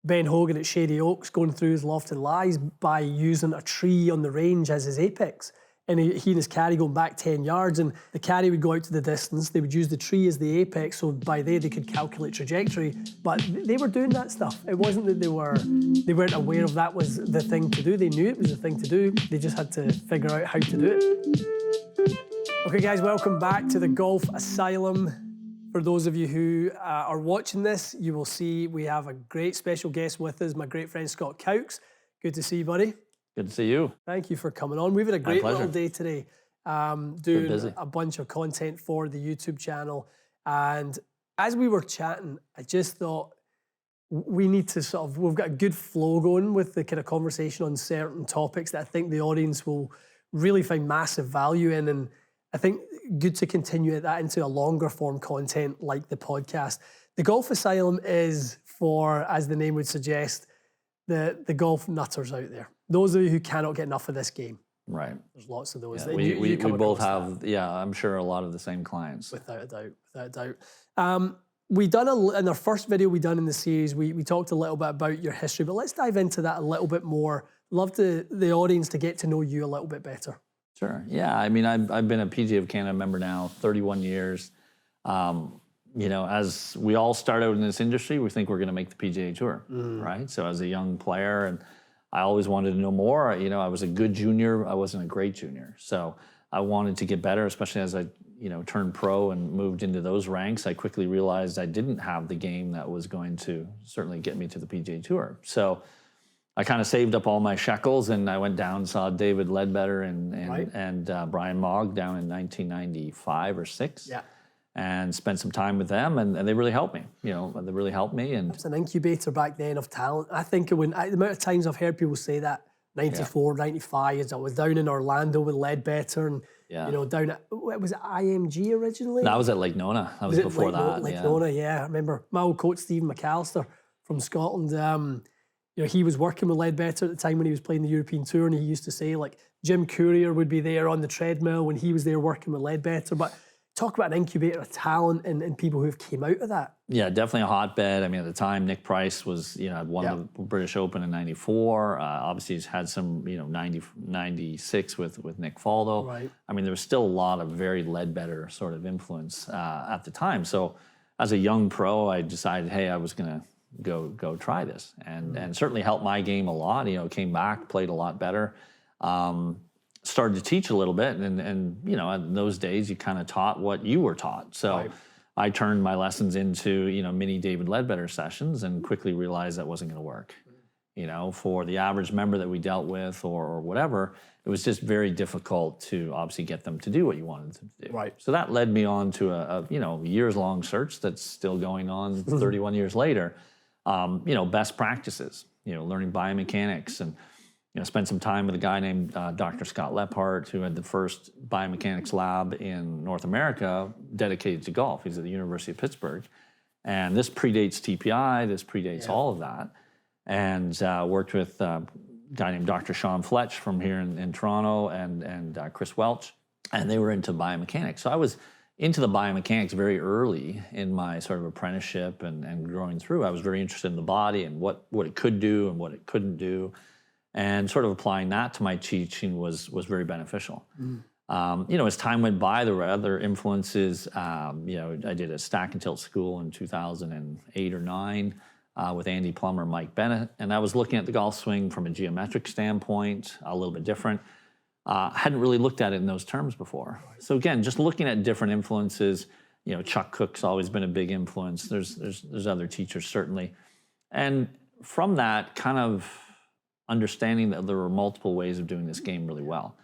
Ben Hogan at Shady Oaks going through his loft and lies by using a tree on the range as his apex. And he and his caddy going back 10 yards, and the caddy would go out to the distance. They would use the tree as the apex, so by there they could calculate trajectory. But they were doing that stuff. It wasn't that they weren't aware of that was the thing to do. They knew it was the thing to do. They just had to figure out how to do it. Okay, guys, welcome back to the Golf Asylum. For those of you who are watching this, you will see we have a great special guest with us, my great friend Scott Cowx. Good to see you, buddy. Good to see you. Thank you for coming on. We've had a great little day today, doing a bunch of content for the YouTube channel. And as we were chatting, I just thought we need to we've got a good flow going with the kind of conversation on certain topics that I think the audience will really find massive value in. And I think good to continue that into a longer form content like the podcast. The Golf Asylum is for, as the name would suggest, the golf nutters out there. Those of you who cannot get enough of this game. Right. There's lots of those. Yeah, we both have, I'm sure, a lot of the same clients. Without a doubt. We done in our first video we done in the series, we talked a little bit about your history, but let's dive into that a little bit more. Love the audience to get to know you a little bit better. Sure. Yeah, I mean, I've been a PGA of Canada member now 31 years. You know, as we all start out in this industry, we think we're going to make the PGA Tour, right? So as a young player, and I always wanted to know more. You know, I was a good junior. I wasn't a great junior. So I wanted to get better, especially as I, turned pro and moved into those ranks. I quickly realized I didn't have the game that was going to certainly get me to the PGA Tour. So I kind of saved up all my shekels, and I went down and saw David Ledbetter and Brian Mogg down in 1995 or 6. Yeah. And spent some time with them, and they really helped me. They really helped me. And it's an incubator back then of talent. I think the amount of times I've heard people say that, 94, 95, as I was down in Orlando with Ledbetter, and down at, was it IMG originally? That was at Lake Nona. That was before that. Lake Nona, yeah. I remember my old coach, Stephen McAllister from Scotland. He was working with Ledbetter at the time when he was playing the European Tour, and he used to say, like, Jim Courier would be there on the treadmill when he was there working with Ledbetter. But talk about an incubator of talent and people who have came out of that. Yeah, definitely a hotbed. I mean, at the time, Nick Price was, won the British Open in 94. Obviously, he's had some, 96 with Nick Faldo. Right. I mean, there was still a lot of very Ledbetter sort of influence at the time. So as a young pro, I decided, hey, I was going to go try this. And certainly helped my game a lot. Came back, played a lot better. Started to teach a little bit, and in those days you kind of taught what you were taught. So I turned my lessons into mini David Ledbetter sessions, and quickly realized that wasn't going to work. For the average member that we dealt with or whatever, it was just very difficult to obviously get them to do what you wanted them to do. Right. So that led me on to a years-long search that's still going on 31 years later. Best practices. Learning biomechanics and. Spent some time with a guy named Dr. Scott Lephart, who had the first biomechanics lab in North America dedicated to golf. He's at the University of Pittsburgh. And this predates TPI, this predates all of that. And worked with a guy named Dr. Sean Fletch from here in Toronto and Chris Welch. And they were into biomechanics. So I was into the biomechanics very early in my sort of apprenticeship and growing through. I was very interested in the body and what it could do and what it couldn't do. And sort of applying that to my teaching was very beneficial. As time went by, there were other influences. I did a stack and tilt school in 2008 or 9 with Andy Plummer, Mike Bennett, and I was looking at the golf swing from a geometric standpoint, a little bit different. Hadn't really looked at it in those terms before. So again, just looking at different influences. Chuck Cook's always been a big influence. There's other teachers certainly, and from that kind of understanding that there were multiple ways of doing this game really well.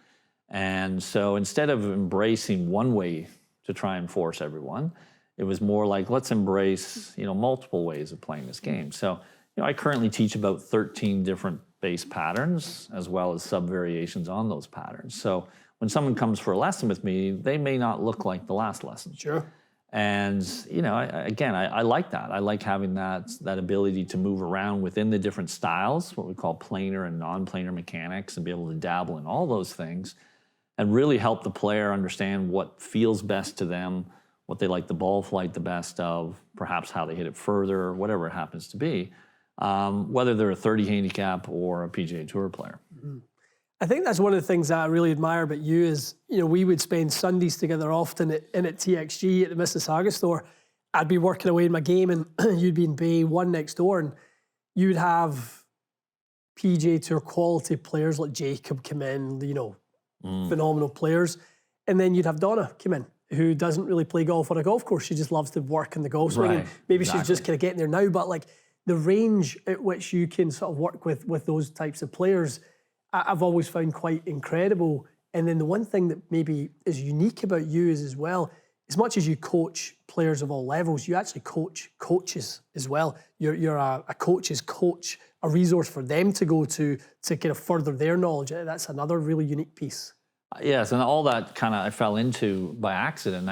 And so instead of embracing one way to try and force everyone, it was more like, let's embrace, multiple ways of playing this game. So, I currently teach about 13 different base patterns as well as sub-variations on those patterns. So when someone comes for a lesson with me, they may not look like the last lesson. Sure. And, I like that. I like having that ability to move around within the different styles, what we call planar and non-planar mechanics, and be able to dabble in all those things and really help the player understand what feels best to them, what they like the ball flight the best of, perhaps how they hit it further, whatever it happens to be. whether they're a 30 handicap or a PGA Tour player. I think that's one of the things that I really admire about you is, we would spend Sundays together often at TXG at the Mississauga store. I'd be working away in my game and you'd be in Bay 1 next door, and you'd have PGA Tour quality players like Jacob come in, phenomenal players. And then you'd have Donna come in, who doesn't really play golf on a golf course. She just loves to work in the golf swing. Right, And maybe exactly. she's just kind of getting there now, but like the range at which you can sort of work with those types of players, I've always found quite incredible. And then the one thing that maybe is unique about you is as well, as much as you coach players of all levels, you actually coach coaches as well. You're a coach's coach, a resource for them to go to kind of further their knowledge. That's another really unique piece. Yes, and all that kind of I fell into by accident.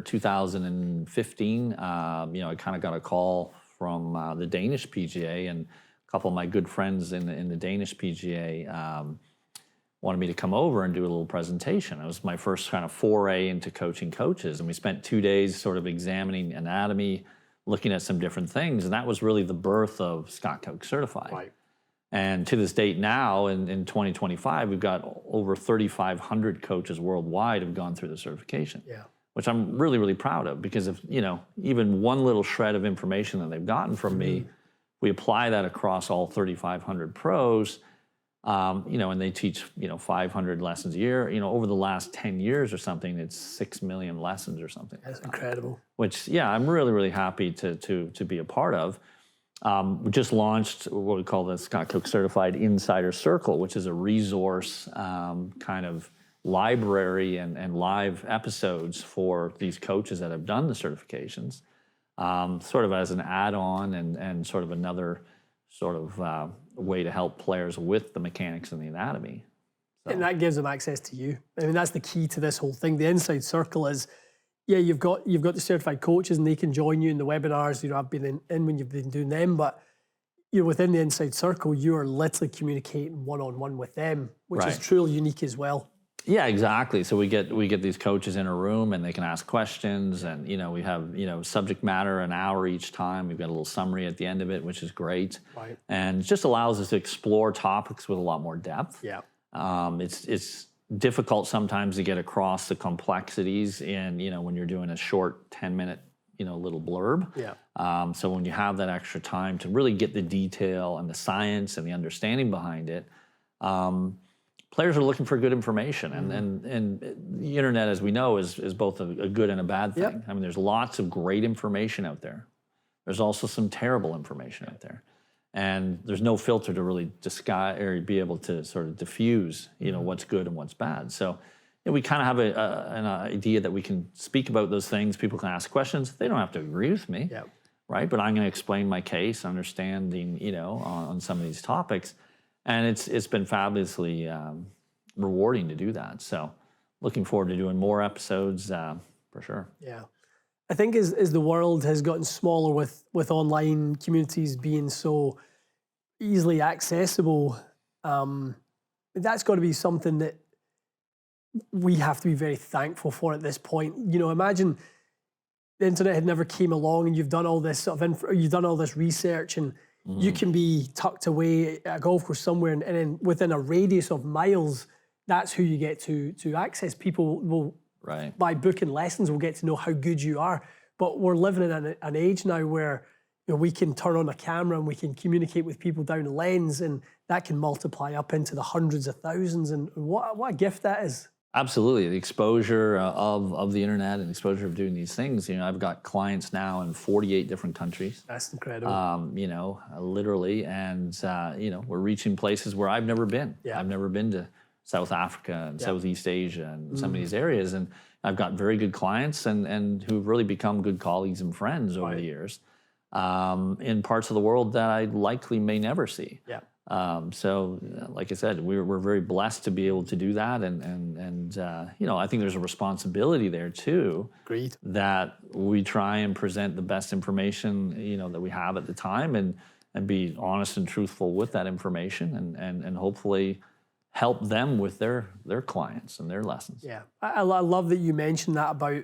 2015, I kind of got a call from the Danish PGA, and a couple of my good friends in the Danish PGA wanted me to come over and do a little presentation. It was my first kind of foray into coaching coaches, and we spent 2 days sort of examining anatomy, looking at some different things, and that was really the birth of Scott Cowx Certified. Right. And to this date now, in 2025, we've got over 3,500 coaches worldwide have gone through the certification, which I'm really, really proud of, because if, even one little shred of information that they've gotten from me, we apply that across all 3,500 pros, and they teach, 500 lessons a year. Over the last 10 years or something, it's 6 million lessons or something. That's incredible. Which, I'm really, really happy to be a part of. We just launched what we call the Scott Cowx Certified Insider Circle, which is a resource kind of library and live episodes for these coaches that have done the certifications, sort of as an add-on and sort of another sort of way to help players with the mechanics and the anatomy. So. And that gives them access to you. I mean, that's the key to this whole thing. The Inside Circle is, you've got the certified coaches and they can join you in the webinars. I've been in when you've been doing them, but within the Inside Circle, you are literally communicating one-on-one with them, which is truly unique as well. Yeah, exactly. So we get these coaches in a room and they can ask questions, and we have subject matter an hour each time. We've got a little summary at the end of it, which is great, and it just allows us to explore topics with a lot more depth. Yeah, it's difficult sometimes to get across the complexities in when you're doing a short 10-minute little blurb. Yeah. So when you have that extra time to really get the detail and the science and the understanding behind it, players are looking for good information, and the internet, as we know, is both a good and a bad thing. Yep. I mean, there's lots of great information out there. There's also some terrible information out there, and there's no filter to really disguise or be able to sort of diffuse, what's good and what's bad. So we kind of have an idea that we can speak about those things. People can ask questions. They don't have to agree with me, right? But I'm going to explain my case, understanding, on some of these topics. And it's been fabulously rewarding to do that. So looking forward to doing more episodes for sure. Yeah. I think as the world has gotten smaller with online communities being so easily accessible, that's got to be something that we have to be very thankful for at this point. Imagine the internet had never came along and you've done all this you've done all this research, and you can be tucked away at a golf course somewhere, and then within a radius of miles, that's who you get to access. People will, by booking lessons, will get to know how good you are. But we're living in an age now where we can turn on a camera and we can communicate with people down a lens, and that can multiply up into the hundreds of thousands. And what a gift that is. Absolutely. The exposure of the internet and exposure of doing these things. I've got clients now in 48 different countries. That's incredible. Literally. And, we're reaching places where I've never been. Yeah. I've never been to South Africa and Southeast Asia and some of these areas. And I've got very good clients and who've really become good colleagues and friends over the years in parts of the world that I likely may never see. Yeah. So, like I said, we're very blessed to be able to do that, and I think there's a responsibility there too. Agreed. That we try and present the best information that we have at the time, and be honest and truthful with that information, and hopefully help them with their clients and their lessons. Yeah, I love that you mentioned that about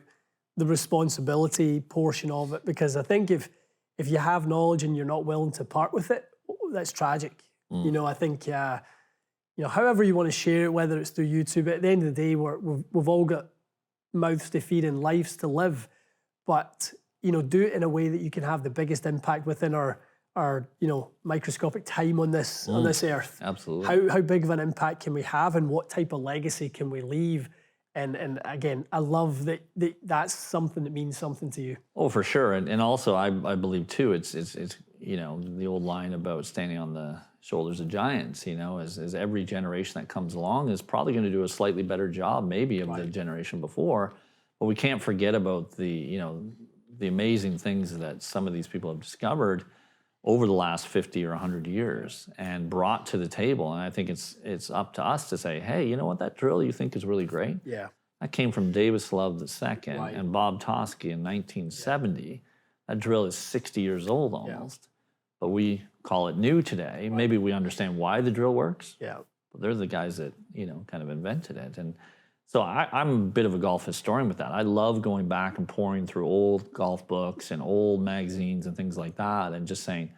the responsibility portion of it, because I think if you have knowledge and you're not willing to part with it, that's tragic. You know, I think, you know, however you want to share it, whether it's through YouTube, at the end of the day, we've all got mouths to feed and lives to live. But, you know, do it in a way that you can have the biggest impact within our you know, microscopic time on this earth. Absolutely. How big of an impact can we have, and what type of legacy can we leave? And again, I love that that's something that means something to you. Oh, for sure. And also I believe too, it's you know, the old line about standing on the shoulders of giants, you know, as every generation that comes along is probably going to do a slightly better job maybe of the generation before. But we can't forget about the, you know, the amazing things that some of these people have discovered over the last 50 or 100 years and brought to the table. And I think it's up to us to say, hey, you know what, that drill you think is really great? Yeah. That came from Davis Love II and Bob Toski in 1970. Yeah. That drill is 60 years old almost. Yeah. But we call it new today. Right. Maybe we understand why the drill works. Yeah. But they're the guys that, you know, kind of invented it. And so I'm a bit of a golf historian with that. I love going back and pouring through old golf books and old magazines and things like that and just saying,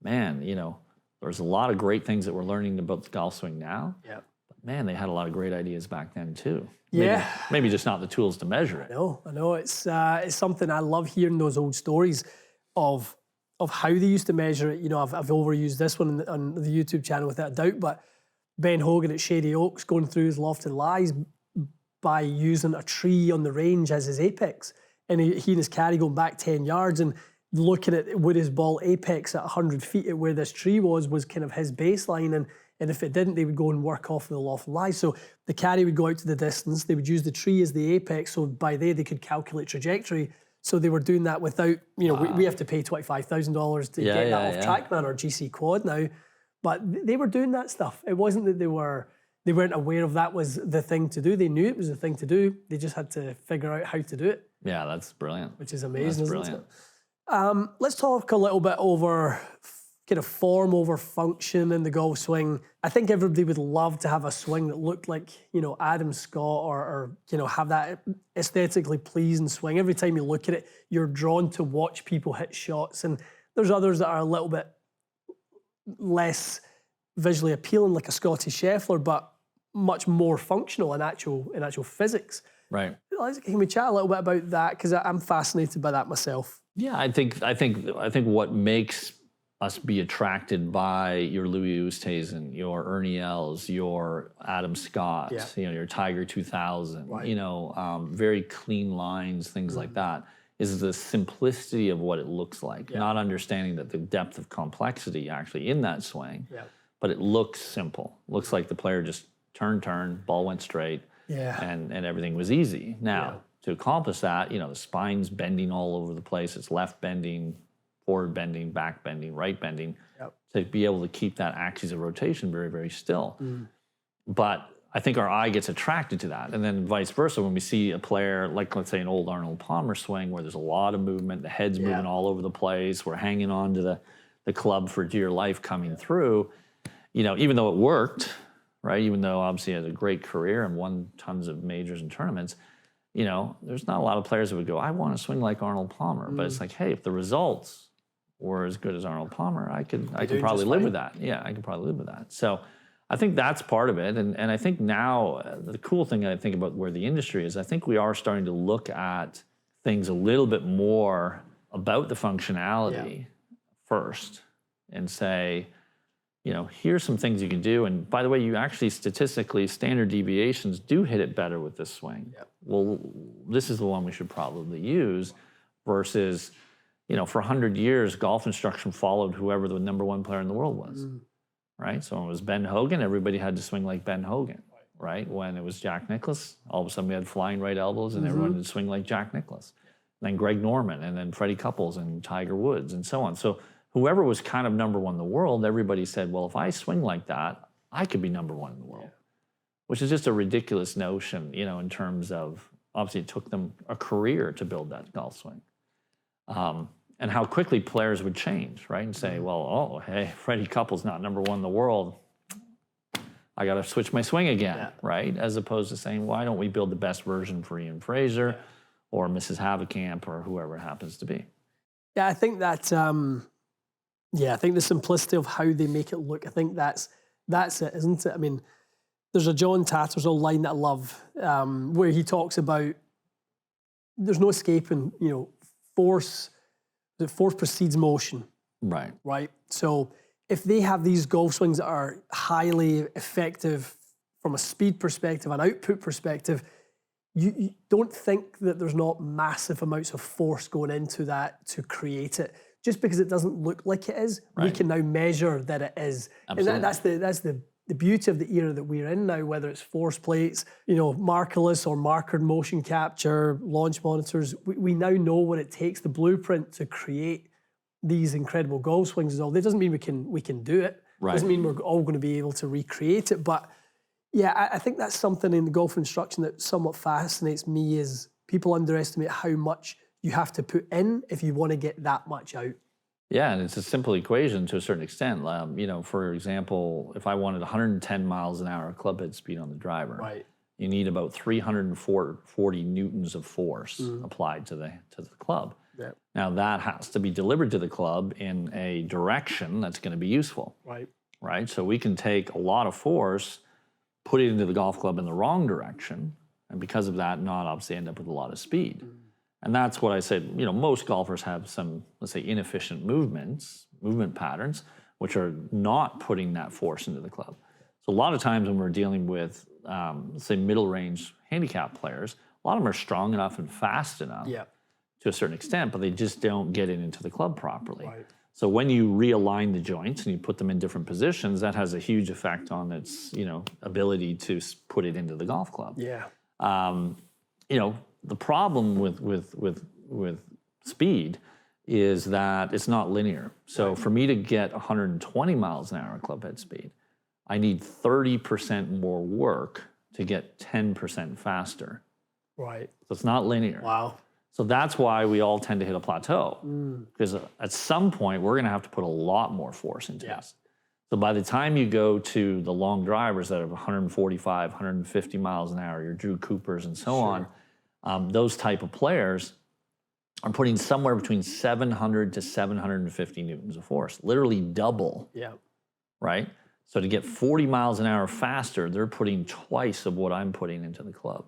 man, you know, there's a lot of great things that we're learning about the golf swing now. Yeah. But man, they had a lot of great ideas back then too. Yeah. Maybe just not the tools to measure it. I know. It's something I love hearing, those old stories of how they used to measure it. You know, I've overused this one on the YouTube channel without a doubt, but Ben Hogan at Shady Oaks going through his Loft and lies by using a tree on the range as his apex. And he and his caddy going back 10 yards and looking at would his ball apex at 100 feet at where this tree was kind of his baseline. And if it didn't, they would go and work off the Loft and lies. So the caddy would go out to the distance. They would use the tree as the apex. So by there, they could calculate trajectory. So they were doing that without, you know, we have to pay $25,000 to get that off TrackMan or GC Quad now. But they were doing that stuff. It wasn't that they weren't aware of that was the thing to do. They knew it was the thing to do. They just had to figure out how to do it. Yeah, that's brilliant. Which is amazing, that's isn't it? Let's talk a little bit over kind of form over function in the golf swing. I think everybody would love to have a swing that looked like, you know, Adam Scott or you know, have that aesthetically pleasing swing. Every time you look at it, you're drawn to watch people hit shots. And there's others that are a little bit less visually appealing, like a Scottie Scheffler, but much more functional in actual physics. Right. Can we chat a little bit about that? Because I'm fascinated by that myself. Yeah, I think what makes us be attracted by your Louis Oosthuizen, your Ernie Els, your Adam Scott, you know, your Tiger 2000, you know, very clean lines, things like that, is the simplicity of what it looks like, not understanding that the depth of complexity actually in that swing, but it looks simple. Looks like the player just turn, ball went straight, and everything was easy. Now, to accomplish that, you know, the spine's bending all over the place. It's left bending, forward bending, back bending, right bending, to be able to keep that axis of rotation very, very still. But I think our eye gets attracted to that. And then vice versa, when we see a player, like let's say an old Arnold Palmer swing, where there's a lot of movement, the head's moving all over the place, we're hanging on to the club for dear life coming through, you know, even though it worked, right, even though obviously he had a great career and won tons of majors and tournaments, you know, there's not a lot of players that would go, I want to swing like Arnold Palmer. But it's like, hey, if the results were as good as Arnold Palmer, I could probably live with that. Yeah, I could probably live with that. So I think that's part of it. And I think now the cool thing I think about where the industry is, I think we are starting to look at things a little bit more about the functionality first and say, you know, here's some things you can do. And by the way, you actually statistically, standard deviations do hit it better with this swing. Well, this is the one we should probably use versus, you know, for 100 years, golf instruction followed whoever the number one player in the world was, right? So when it was Ben Hogan, everybody had to swing like Ben Hogan, right? When it was Jack Nicklaus, all of a sudden we had flying right elbows and everyone would swing like Jack Nicklaus. And then Greg Norman and then Freddie Couples and Tiger Woods and so on. So whoever was kind of number one in the world, everybody said, well, if I swing like that, I could be number one in the world, which is just a ridiculous notion, you know, in terms of, obviously it took them a career to build that golf swing. And how quickly players would change, right? And say, well, oh, hey, Freddie Couples not number one in the world. I got to switch my swing again, right? As opposed to saying, why don't we build the best version for Ian Fraser or Mrs. Haverkamp or whoever it happens to be? Yeah, I think that Yeah, I think the simplicity of how they make it look, I think that's it, isn't it? I mean, there's a John Tattersall line that I love where he talks about there's no escaping, force precedes motion. Right. So if they have these golf swings that are highly effective from a speed perspective, an output perspective, you don't think that there's not massive amounts of force going into that to create it. Just because it doesn't look like it is, we can now measure that it is. Absolutely. And that's the beauty of the era that we're in now, whether it's force plates, markerless or markered motion capture, launch monitors. We now know what it takes, the blueprint to create these incredible golf swings. That doesn't mean we can do it. Doesn't mean we're all going to be able to recreate it. But yeah, I think that's something in the golf instruction that somewhat fascinates me is people underestimate how much you have to put in if you want to get that much out. Yeah, and it's a simple equation to a certain extent. For example, if I wanted 110 miles an hour club head speed on the driver, you need about 340 newtons of force applied to the club. Yeah. Now that has to be delivered to the club in a direction that's going to be useful. Right. So we can take a lot of force, put it into the golf club in the wrong direction, and because of that, not obviously end up with a lot of speed. And that's what I said, most golfers have some, let's say, inefficient movement patterns, which are not putting that force into the club. So a lot of times when we're dealing with, say, middle range handicap players, a lot of them are strong enough and fast enough to a certain extent, but they just don't get it into the club properly. So when you realign the joints and you put them in different positions, that has a huge effect on its, ability to put it into the golf club. The problem with speed is that it's not linear. So for me to get 120 miles an hour club head speed, I need 30% more work to get 10% faster. So it's not linear. Wow. So that's why we all tend to hit a plateau, because at some point we're going to have to put a lot more force into this. So by the time you go to the long drivers that have 145, 150 miles an hour, your Drew Coopers and so on, those type of players are putting somewhere between 700 to 750 newtons of force, literally double. Right? So to get 40 miles an hour faster, they're putting twice of what I'm putting into the club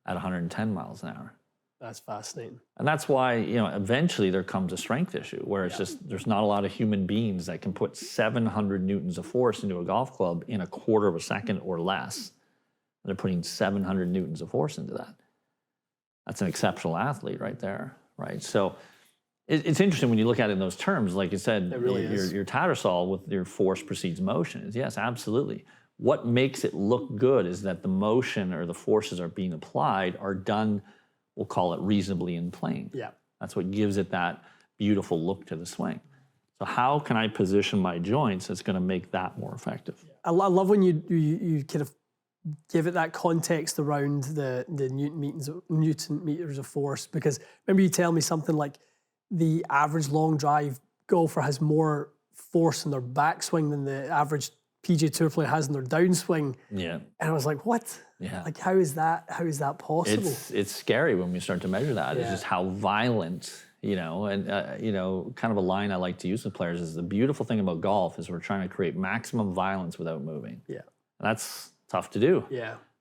at 110 miles an hour. That's fascinating. And that's why, eventually there comes a strength issue where it's just, there's not a lot of human beings that can put 700 newtons of force into a golf club in a quarter of a second or less. They're putting 700 newtons of force into that. That's an exceptional athlete right there, right? So it's interesting when you look at it in those terms. Like you said, it really is. Your Tattersall with your force precedes motion is, yes, absolutely. What makes it look good is that the motion or the forces are being applied are done, we'll call it reasonably in plane. That's what gives it that beautiful look to the swing. So how can I position my joints that's going to make that more effective? I love when you kind of give it that context around the Newton meters of force, because remember you tell me something like the average long drive golfer has more force in their backswing than the average PGA Tour player has in their downswing. And I was like, what? Like, how is that possible? It's scary when we start to measure that. It's just how violent, and kind of a line I like to use with players is the beautiful thing about golf is we're trying to create maximum violence without moving. And that's tough to do.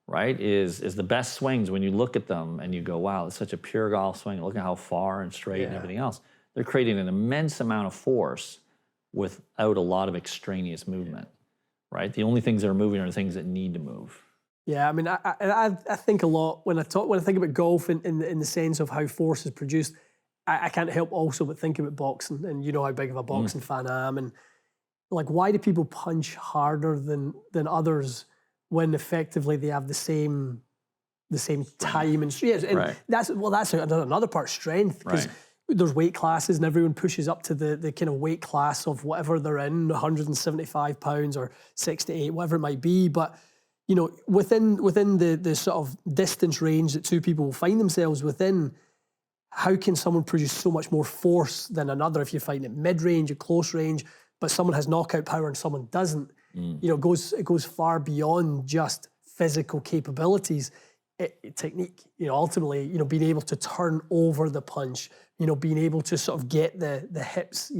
Right? Is the best swings when you look at them and you go, wow, it's such a pure golf swing. Look at how far and straight and everything else. They're creating an immense amount of force without a lot of extraneous movement. Right? The only things that are moving are the things that need to move. I mean, I think a lot when I think about golf in the sense of how force is produced. I can't help also but think about boxing, and you know how big of a boxing fan I am, and like, why do people punch harder than others when effectively they have the same time and that's another part, strength, because there's weight classes and everyone pushes up to the kind of weight class of whatever they're in, 175 pounds or 68, whatever it might be. But, within the sort of distance range that two people will find themselves within, how can someone produce so much more force than another if you find it mid-range or close range, but someone has knockout power and someone doesn't? It goes far beyond just physical capabilities. Technique, ultimately, being able to turn over the punch, being able to sort of get the hips,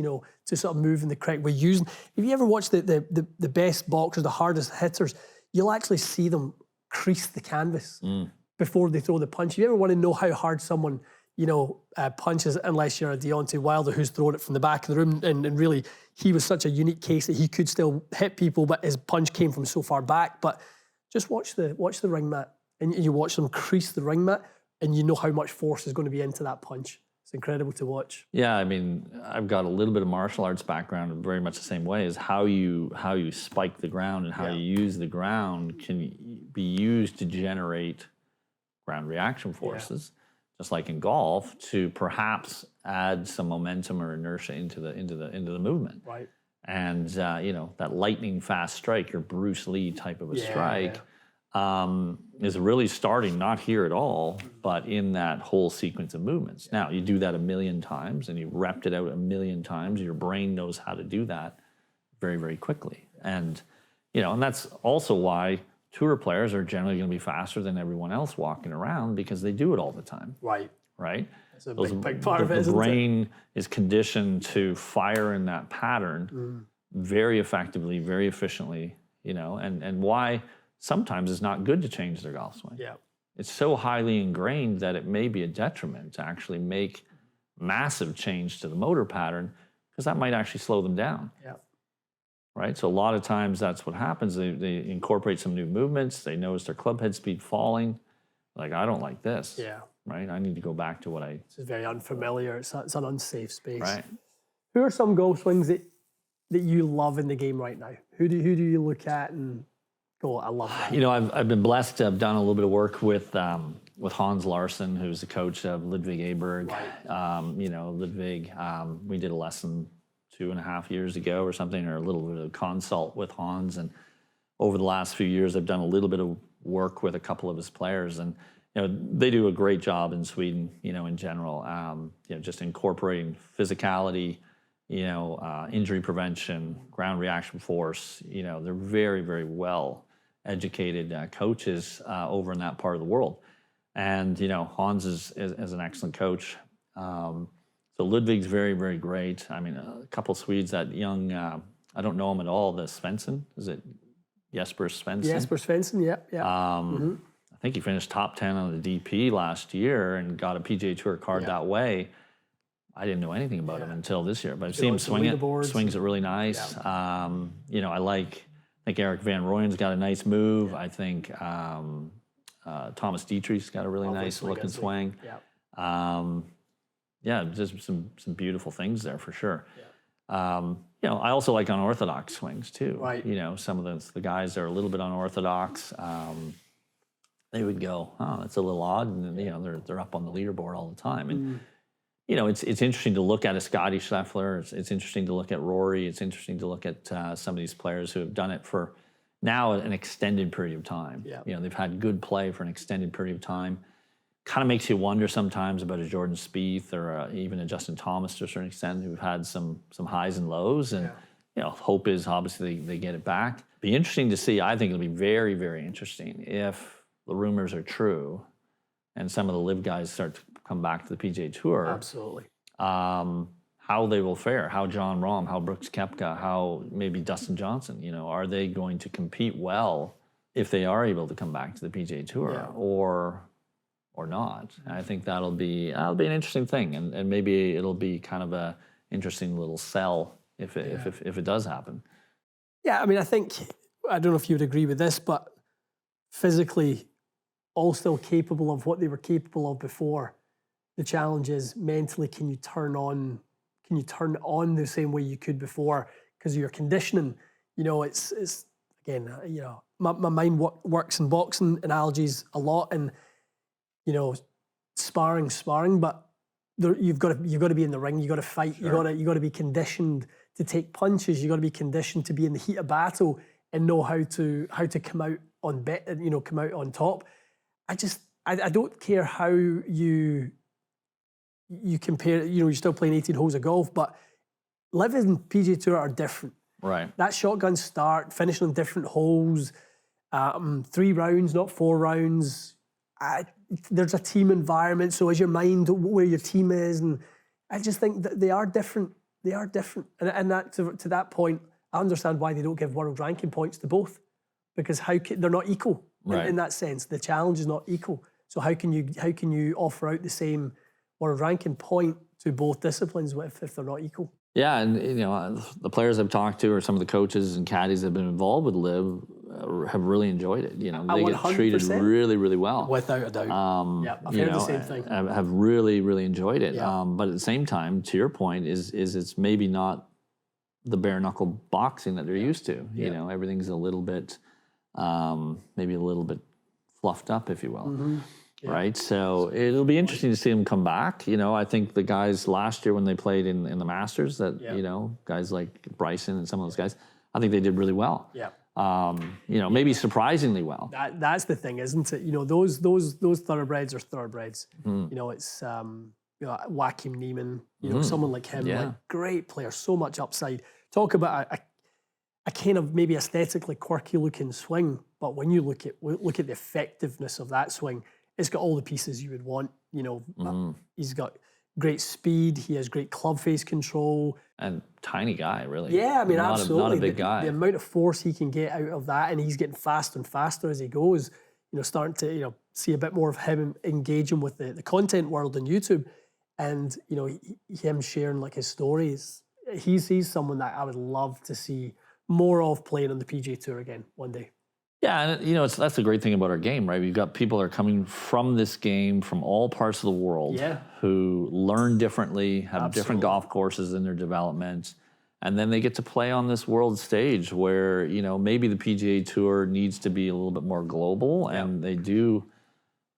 to sort of move in the correct way. If you ever watch the best boxers, the hardest hitters, you'll actually see them crease the canvas before they throw the punch. You ever want to know how hard someone, punches, unless you're a Deontay Wilder who's thrown it from the back of the room, and really he was such a unique case that he could still hit people, but his punch came from so far back. But just watch the ring mat, and you watch them crease the ring mat, and you know how much force is going to be into that punch. It's incredible to watch. Yeah, I mean, I've got a little bit of martial arts background in very much the same way, is how you spike the ground and how you use the ground can be used to generate ground reaction forces, just like in golf, to perhaps add some momentum or inertia into the movement. Right. And that lightning fast strike, your Bruce Lee type of a strike, is really starting not here at all, but in that whole sequence of movements. Now, you do that 1,000,000 times, and you repped it out 1,000,000 times. Your brain knows how to do that very, very quickly. And and that's also why tour players are generally going to be faster than everyone else walking around, because they do it all the time. Right. That's a big part of it, isn't it? The brain is conditioned to fire in that pattern very effectively, very efficiently, and why sometimes it's not good to change their golf swing. Yeah. It's so highly ingrained that it may be a detriment to actually make massive change to the motor pattern, because that might actually slow them down. Yeah. Right? So a lot of times that's what happens. They incorporate some new movements. They notice their club head speed falling. Like, I don't like this. Yeah. Right? I need to go back to what I... It's very unfamiliar. It's an unsafe space. Right. Who are some golf swings that you love in the game right now? Who do you look at and go, I love that? I've been blessed to have done a little bit of work with Hans Larsen, who's the coach of Ludwig Aberg. Right. Ludwig, we did a lesson 2.5 years ago or something, or a little bit of consult with Hans. And over the last few years, I've done a little bit of work with a couple of his players. And, they do a great job in Sweden, in general, just incorporating physicality, injury prevention, ground reaction force. They're very, very well educated coaches over in that part of the world. And, Hans is an excellent coach. So Ludwig's very, very great. I mean, a couple of Swedes, that young, I don't know him at all, the Svensson, is it Jesper Svensson? Jesper Svensson, yeah. I think he finished top 10 on the DP last year and got a PGA Tour card that way. I didn't know anything about him until this year, but I've seen him swing it. Swings it really nice. Yeah. I think Eric Van Rooyen's got a nice move. I think Thomas Dietrich's got a really nice looking swing. Just some beautiful things there for sure. I also like unorthodox swings too. Right. Some of the guys that are a little bit unorthodox. They would go, oh, that's a little odd, and they're up on the leaderboard all the time. And it's interesting to look at a Scottie Scheffler. It's interesting to look at Rory. It's interesting to look at some of these players who have done it for now an extended period of time. Yeah. They've had good play for an extended period of time. Kind of makes you wonder sometimes about a Jordan Spieth or even a Justin Thomas to a certain extent, who've had some highs and lows. And hope is obviously they get it back. Be interesting to see. I think it'll be very, very interesting if the rumors are true and some of the LIV guys start to come back to the PGA Tour. Absolutely. How they will fare, how John Rahm, how Brooks Koepka, how maybe Dustin Johnson, are they going to compete well if they are able to come back to the PGA Tour or not? And I think that'll be an interesting thing, and maybe it'll be kind of a interesting little sell if it does happen. Yeah, I mean, I don't know if you would agree with this, but physically all still capable of what they were capable of before. The challenge is mentally, can you turn on the same way you could before because of your conditioning? It's again, my mind works in boxing analogies a lot, and sparring, but you've got to be in the ring. You got to fight. Sure. You got to be conditioned to take punches. You got to be conditioned to be in the heat of battle and know how to come out on top. I don't care how you compare. You're still playing 18 holes of golf, but LIV and PGA Tour are different. Right. That shotgun start, finishing on different holes, 3 rounds, not 4 rounds. There's a team environment, so is your mind where your team is, and I just think that they are different they are different. And that to that point, I understand why they don't give world ranking points to both, because they're not equal in that sense. The challenge is not equal. So how can you offer out the same world ranking point to both disciplines if they're not equal? Yeah, and the players I've talked to, or some of the coaches and caddies that have been involved with LIV, have really enjoyed it. They get treated really, really well. Without a doubt. I've heard the same thing. Have really, really enjoyed it. Yeah. But at the same time, to your point, is it's maybe not the bare knuckle boxing that they're used to. Everything's a little bit, maybe a little bit fluffed up, if you will. Mm-hmm. Yeah. Right, so it'll be interesting to see them come back. I think the guys last year when they played in the Masters, that guys like Bryson and some of those guys, I think they did really well. Yeah. Maybe surprisingly well. That's the thing, isn't it? Those thoroughbreds are thoroughbreds. It's Joachim Neiman, someone like him, like great player, so much upside. Talk about a kind of maybe aesthetically quirky looking swing, but when you look at the effectiveness of that swing, it's got all the pieces you would want. He's got great speed. He has great club face control. And tiny guy, really. Yeah, I mean, absolutely. Not a big guy. The amount of force he can get out of that, and he's getting faster and faster as he goes. Starting to see a bit more of him engaging with the content world on YouTube, and him sharing like his stories. He's someone that I would love to see more of playing on the PGA Tour again one day. Yeah, and that's the great thing about our game, right? We've got people that are coming from this game from all parts of the world who learn differently, have different golf courses in their development, and then they get to play on this world stage where, maybe the PGA Tour needs to be a little bit more global, and they do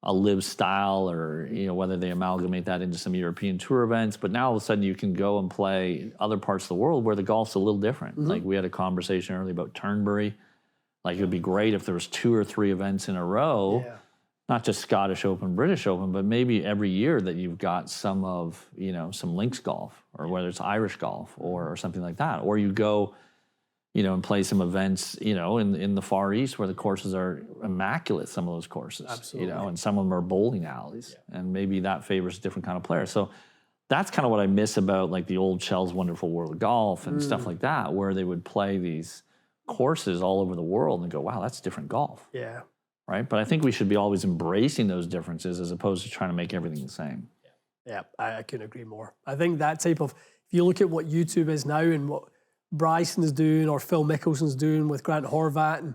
a LIV style, or, whether they amalgamate that into some European Tour events, but now all of a sudden you can go and play other parts of the world where the golf's a little different. Mm-hmm. Like we had a conversation earlier about Turnberry. Like it would be great if there was 2 or 3 events in a row, not just Scottish Open, British Open, but maybe every year that you've got some of, some links golf, or whether it's Irish golf or something like that. Or you go, and play some events, in the Far East where the courses are immaculate, some of those courses. Absolutely. And some of them are bowling alleys. Yeah. And maybe that favors a different kind of player. So that's kind of what I miss about like the old Shell's Wonderful World of Golf and stuff like that, where they would play these courses all over the world and go, wow, that's different golf. Yeah. Right? But I think we should be always embracing those differences as opposed to trying to make everything the same. Yeah, I couldn't agree more. I think that type of, if you look at what YouTube is now and what Bryson is doing or Phil Mickelson's doing with Grant Horvat, and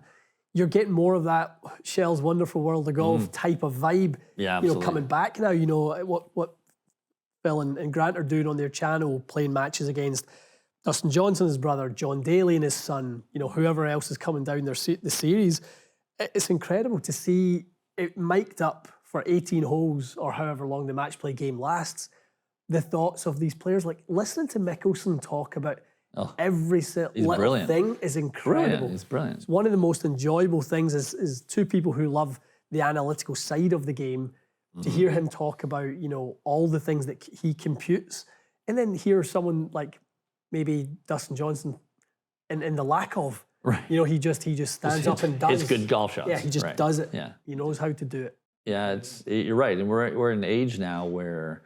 you're getting more of that Shell's Wonderful World of Golf type of vibe, coming back now. What Phil and Grant are doing on their channel, playing matches against Dustin Johnson's brother, John Daly and his son, whoever else is coming down the series. It's incredible to see it mic'd up for 18 holes or however long the match play game lasts. The thoughts of these players, like listening to Mickelson talk about every little thing is incredible. He's brilliant. It's one of the most enjoyable things is 2 people who love the analytical side of the game, to hear him talk about, all the things that he computes, and then hear someone like maybe Dustin Johnson in the lack of, he just stands up and does. It's good golf shots. Yeah, he just does it. Yeah. He knows how to do it. Yeah, you're right. And we're in an age now where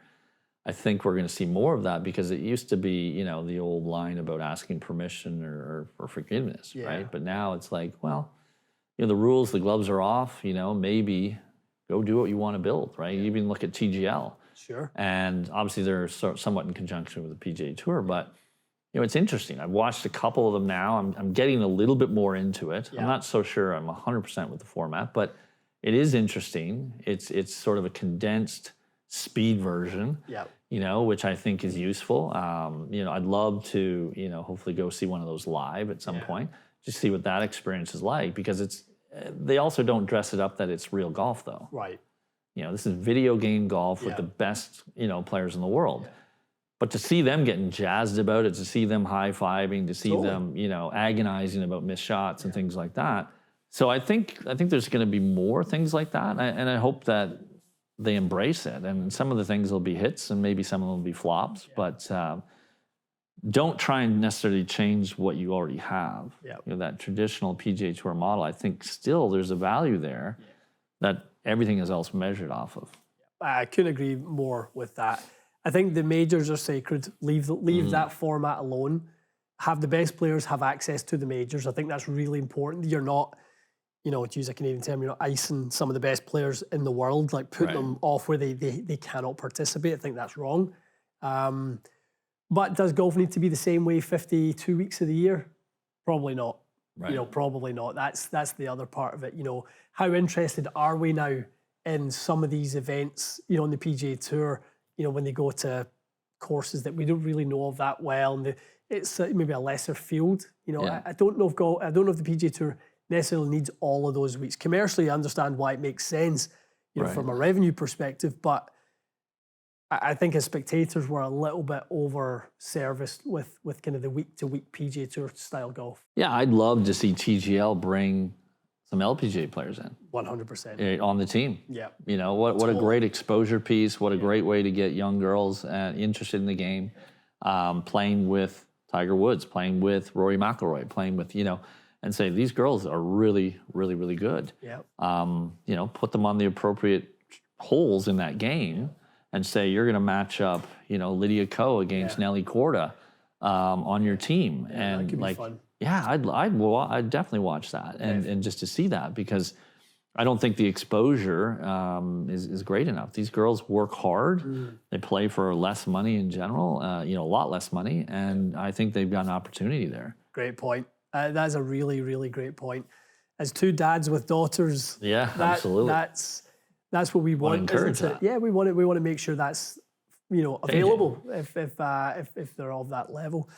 I think we're going to see more of that, because it used to be, the old line about asking permission or forgiveness, right? But now it's like, well, the rules, the gloves are off, maybe go do what you want to build, right? You even look at TGL. Sure. And obviously they're somewhat in conjunction with the PGA Tour, but it's interesting. I've watched a couple of them now. I'm getting a little bit more into it. I'm not so sure I'm 100% with the format, but it is interesting. It's sort of a condensed speed version, which I think is useful. I'd love to, hopefully go see one of those live at some point, just see what that experience is like, because they also don't dress it up that it's real golf though. Right. This is video game golf with the best, players in the world. But to see them getting jazzed about it, to see them high-fiving, to see them, agonizing about missed shots and things like that. So I think there's going to be more things like that, and I hope that they embrace it. And some of the things will be hits, and maybe some of them will be flops. But don't try and necessarily change what you already have. That traditional PGA Tour model, I think still there's a value there that everything is else measured off of. I couldn't agree more with that. I think the majors are sacred. Leave that format alone. Have the best players have access to the majors. I think that's really important. You're not, to use a Canadian term, you're not icing some of the best players in the world, like putting them off where they cannot participate. I think that's wrong. But does golf need to be the same way 52 weeks of the year? Probably not. Right. Probably not. That's the other part of it. How interested are we now in some of these events, in the PGA Tour, when they go to courses that we don't really know of that well, and it's maybe a lesser field. I don't know if the PGA Tour necessarily needs all of those weeks. Commercially, I understand why it makes sense, from a revenue perspective, but I think as spectators, we're a little bit over-serviced with kind of the week-to-week PGA Tour style golf. Yeah, I'd love to see TGL bring some LPGA players in. 100%. On the team. Yeah. What a great exposure piece. What a great way to get young girls interested in the game. Playing with Tiger Woods, playing with Rory McIlroy, playing with, and say, these girls are really, really, really good. Yeah. Put them on the appropriate holes in that game and say, you're going to match up, Lydia Ko against Nelly Korda on your team. Yeah, that could be fun. Yeah, I'd definitely watch that and just to see that, because I don't think the exposure is great enough. These girls work hard. They play for less money in general, a lot less money, and I think they've got an opportunity there. Great point. That's a really, really great point. As two dads with daughters, absolutely. That's what we want. Encourage that. Yeah, we want to make sure that's available if they're of that level.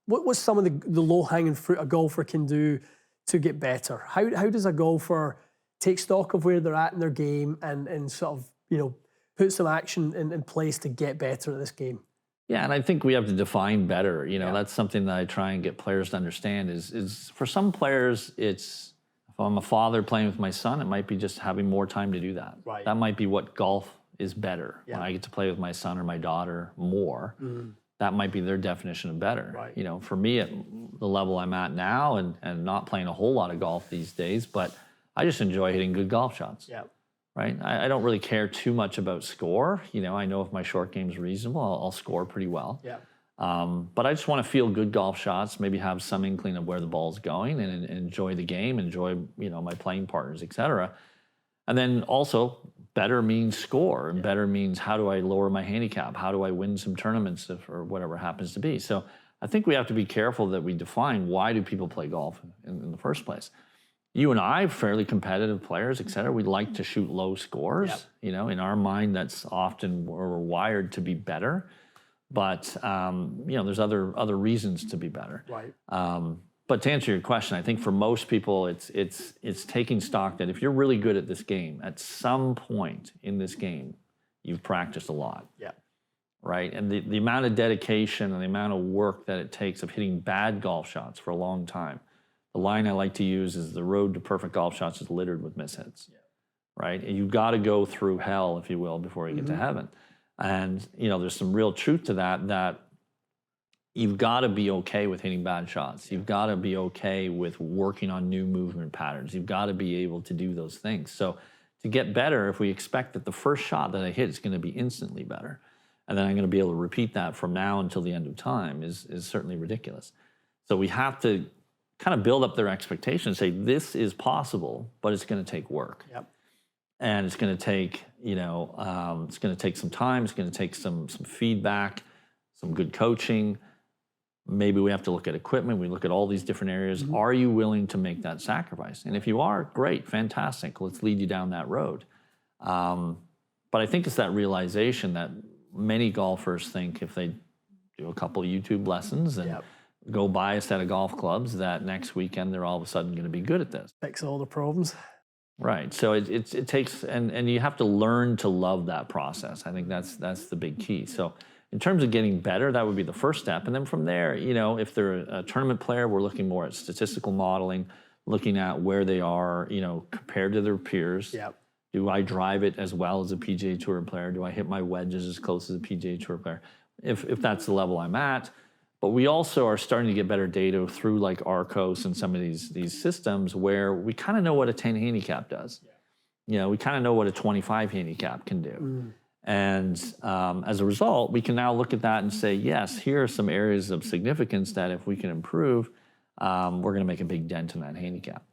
What was some of the low-hanging fruit a golfer can do to get better? How does a golfer take stock of where they're at in their game and sort of, put some action in place to get better at this game? Yeah, and I think we have to define better. That's something that I try and get players to understand is for some players, if I'm a father playing with my son, it might be just having more time to do that. Right. That might be what golf is better. When I get to play with my son or my daughter more. That might be their definition of better. Right. For me, at the level I'm at now, and not playing a whole lot of golf these days, but I just enjoy hitting good golf shots. Yeah. Right. I don't really care too much about score. I know if my short game's reasonable, I'll score pretty well. Yeah. But I just want to feel good golf shots, maybe have some inkling of where the ball's going, and enjoy the game, enjoy my playing partners, etc. And then also, better means score, and better means how do I lower my handicap? How do I win some tournaments or whatever happens to be? So I think we have to be careful that we define why do people play golf in the first place. You and I, fairly competitive players, et cetera, we like to shoot low scores. Yep. In our mind, that's often where we're wired to be better. But, there's other reasons to be better. Right. But to answer your question, I think for most people, it's taking stock that if you're really good at this game, at some point in this game, you've practiced a lot. Yeah. Right? And the amount of dedication and the amount of work that it takes of hitting bad golf shots for a long time. The line I like to use is the road to perfect golf shots is littered with mishits. Yeah. Right? And you've got to go through hell, if you will, before you get to heaven. And, there's some real truth to that you've got to be okay with hitting bad shots. You've got to be okay with working on new movement patterns. You've got to be able to do those things. So to get better, if we expect that the first shot that I hit is going to be instantly better, and then I'm going to be able to repeat that from now until the end of time is certainly ridiculous. So we have to kind of build up their expectations, say this is possible, but it's going to take work. Yep. And it's going to take, it's going to take some time. It's going to take some feedback, some good coaching. Maybe we have to look at equipment. We look at all these different areas. Are you willing to make that sacrifice? And if you are, great, fantastic. Let's lead you down that road. But I think it's that realization that many golfers think if they do a couple of YouTube lessons and go buy a set of golf clubs, that next weekend they're all of a sudden going to be good at this. Fix all the problems. Right. So it takes, and you have to learn to love that process. I think that's the big key. So in terms of getting better, that would be the first step. And then from there, if they're a tournament player, we're looking more at statistical modeling, looking at where they are, compared to their peers. Yep. Do I drive it as well as a PGA Tour player? Do I hit my wedges as close as a PGA Tour player? If that's the level I'm at. But we also are starting to get better data through like Arcos and some of these systems where we kind of know what a 10 handicap does. We kind of know what a 25 handicap can do. And as a result, we can now look at that and say, yes, here are some areas of significance that if we can improve, we're going to make a big dent in that handicap.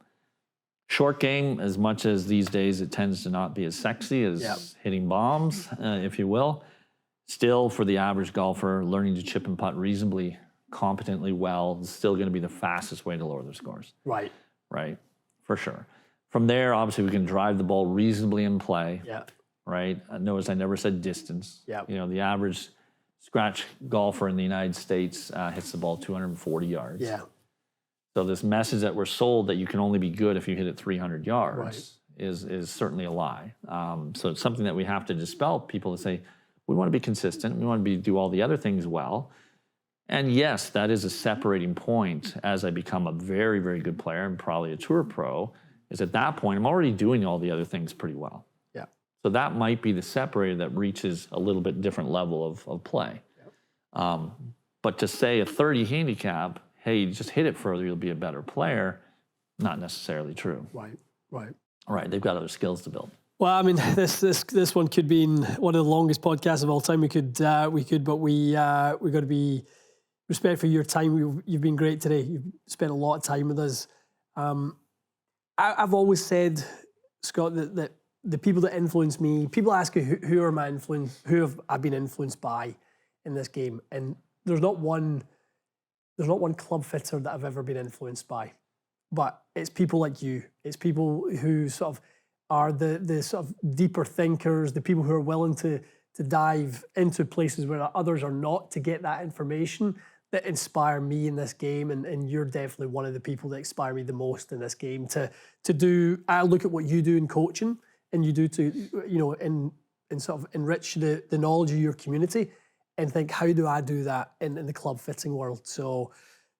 Short game, as much as these days it tends to not be as sexy as hitting bombs, if you will, still for the average golfer, learning to chip and putt reasonably competently well is still going to be the fastest way to lower their scores. Right. Right, for sure. From there, obviously, we can drive the ball reasonably in play. Yeah. Right. Notice I never said distance. Yeah. You know, the average scratch golfer in the United States hits the ball 240 yards. Yeah. So this message that we're sold that you can only be good if you hit it 300 yards is certainly a lie. So it's something that we have to dispel. People to say, we want to be consistent. We want to do all the other things well. And yes, that is a separating point as I become a very, very good player and probably a tour pro, is at that point, I'm already doing all the other things pretty well. Yeah. So that might be the separator that reaches a little bit different level of play. Yeah. But to say a 30 handicap, hey, you just hit it further, you'll be a better player, not necessarily true. Right, right. All right, they've got other skills to build. Well, I mean, this one could be one of the longest podcasts of all time. We could, but we got to be respect for your time. You've been great today. You've spent a lot of time with us. I've always said, Scott, that the people that influence me, people ask you who are my influence, who have I been influenced by in this game, and there's not one club fitter that I've ever been influenced by, but it's people like you. It's people who sort of are the sort of deeper thinkers, the people who are willing to dive into places where others are not to get that information that inspire me in this game. And you're definitely one of the people that inspire me the most in this game to do. I look at what you do in coaching and you do to, and sort of enrich the knowledge of your community and think, how do I do that in the club fitting world? So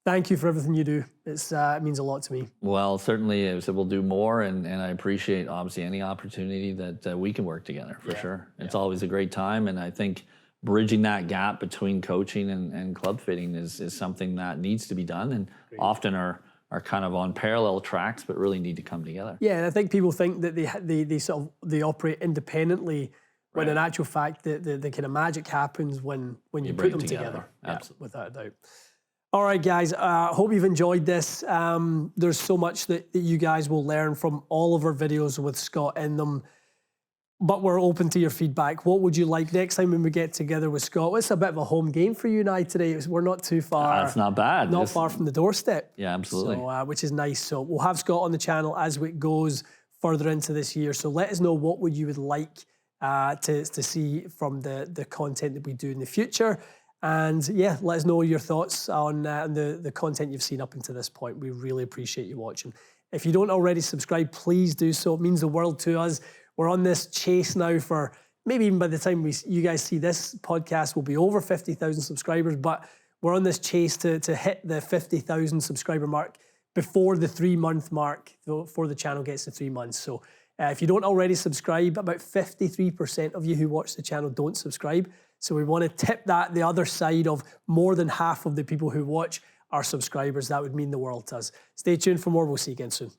thank you for everything you do. It means a lot to me. Well, certainly, we'll do more, and I appreciate, obviously, any opportunity that we can work together, for sure. It's always a great time, and I think bridging that gap between coaching and club fitting is something that needs to be done, and often are kind of on parallel tracks, but really need to come together. Yeah, and I think people think that they operate independently, when in actual fact, the kind of magic happens when you put them together. Absolutely. Yeah, without a doubt. All right, guys, hope you've enjoyed this. There's so much that you guys will learn from all of our videos with Scott in them, but we're open to your feedback. What would you like next time when we get together with Scott? It's a bit of a home game for you and I today. We're not too far. That's not bad. Not far from the doorstep. Yeah, absolutely. So, which is nice. So we'll have Scott on the channel as it goes further into this year. So let us know what you would like to see from the content that we do in the future. And yeah, let us know your thoughts on the content you've seen up until this point. We really appreciate you watching. If you don't already subscribe, please do so. It means the world to us. We're on this chase now for, maybe even by the time you guys see this podcast, we'll be over 50,000 subscribers, but we're on this chase to hit the 50,000 subscriber mark before the 3-month mark, before the channel gets to 3 months. So if you don't already subscribe, about 53% of you who watch the channel don't subscribe. So we want to tip that the other side of more than half of the people who watch are subscribers. That would mean the world to us. Stay tuned for more. We'll see you again soon.